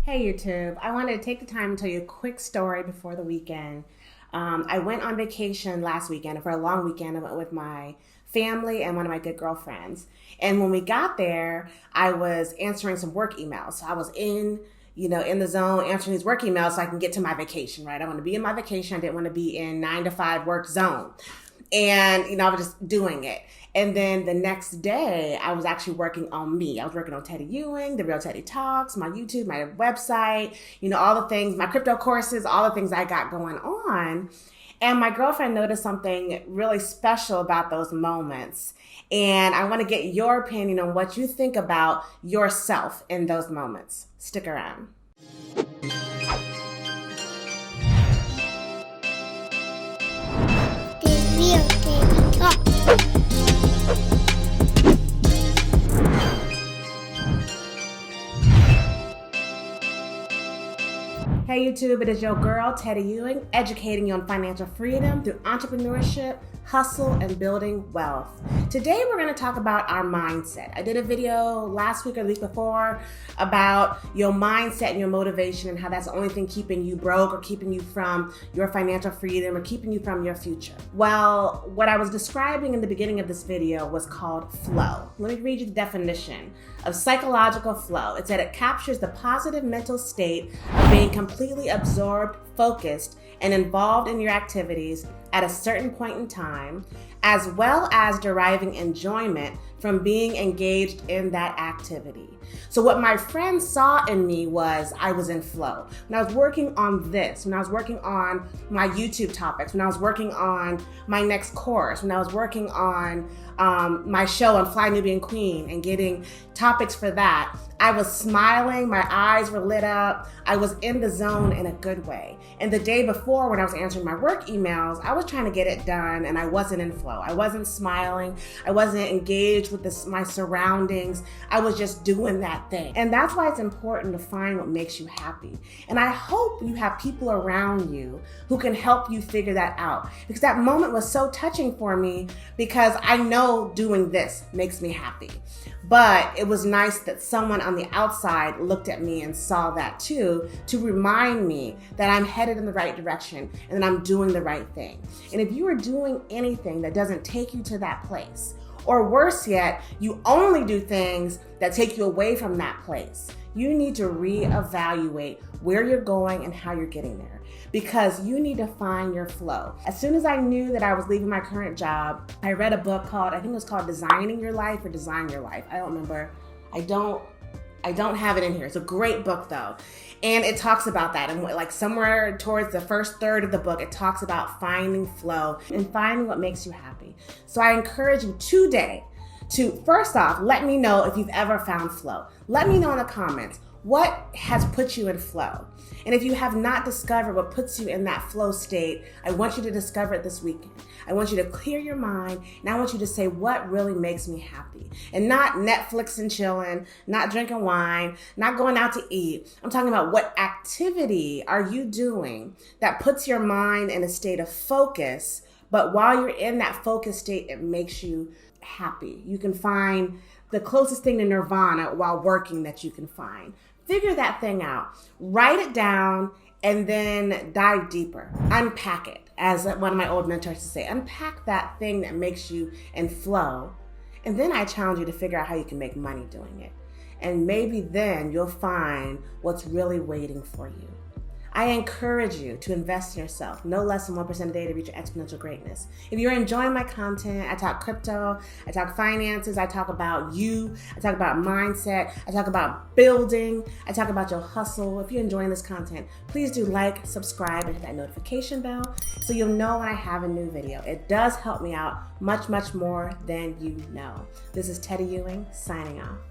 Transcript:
Hey YouTube, I wanted to take the time to tell you a quick story before the weekend. I went on vacation last weekend. For a long weekend, I went with my family and one of my good girlfriends. And when we got there, I was answering some work emails. So I was in the zone answering these work emails so I can get to my vacation, right? I want to be in my vacation. I didn't want to be in 9 to 5 work zone. And, I was just doing it. And then the next day, I was actually working on me. I was working on Teddy Ewing, The Real Teddy Talks, my YouTube, my website, all the things, my crypto courses, all the things I got going on. And my girlfriend noticed something really special about those moments. And I want to get your opinion on what you think about yourself in those moments. Stick around. Hey YouTube, it is your girl, Teddy Ewing, educating you on financial freedom through entrepreneurship, hustle, and building wealth. Today we're going to talk about our mindset. I did a video last week or the week before about your mindset and your motivation and how that's the only thing keeping you broke or keeping you from your financial freedom or keeping you from your future. Well, what I was describing in the beginning of this video was called flow. Let me read you the definition of psychological flow. It said it captures the positive mental state of being completely absorbed, focused, and involved in your activities at a certain point in time, as well as deriving enjoyment from being engaged in that activity. So what my friends saw in me was I was in flow. When I was working on this, when I was working on my YouTube topics, when I was working on my next course, when I was working on my show on Fly Nubian Queen and getting topics for that, I was smiling, my eyes were lit up, I was in the zone in a good way. And the day before when I was answering my work emails, I was trying to get it done and I wasn't in flow. I wasn't smiling, I wasn't engaged with my surroundings, I was just doing that thing. And that's why it's important to find what makes you happy. And I hope you have people around you who can help you figure that out. Because that moment was so touching for me because I know doing this makes me happy. But it was nice that someone on the outside looked at me and saw that too, to remind me that I'm headed in the right direction and that I'm doing the right thing. And if you are doing anything that doesn't take you to that place, or worse yet, you only do things that take you away from that place, you need to reevaluate where you're going and how you're getting there, because you need to find your flow. As soon as I knew that I was leaving my current job, I read a book called, I think it was called Designing Your Life or Design Your Life. I don't remember. I don't have it in here. It's a great book though. And it talks about that. And like somewhere towards the first third of the book, it talks about finding flow and finding what makes you happy. So I encourage you today to, first off, let me know if you've ever found flow. Let me know in the comments what has put you in flow. And if you have not discovered what puts you in that flow state, I want you to discover it this weekend. I want you to clear your mind, and I want you to say what really makes me happy. And not Netflix and chilling, not drinking wine, not going out to eat. I'm talking about what activity are you doing that puts your mind in a state of focus, but while you're in that focus state, it makes you happy. You can find the closest thing to nirvana while working that you can find. Figure that thing out, write it down, and then dive deeper. Unpack it, as one of my old mentors used to say. Unpack that thing that makes you in flow, and then I challenge you to figure out how you can make money doing it. And maybe then you'll find what's really waiting for you. I encourage you to invest in yourself, no less than 1% a day to reach your exponential greatness. If you're enjoying my content, I talk crypto, I talk finances, I talk about you, I talk about mindset, I talk about building, I talk about your hustle. If you're enjoying this content, please do like, subscribe, and hit that notification bell so you'll know when I have a new video. It does help me out much, much more than you know. This is Teddy Ewing signing off.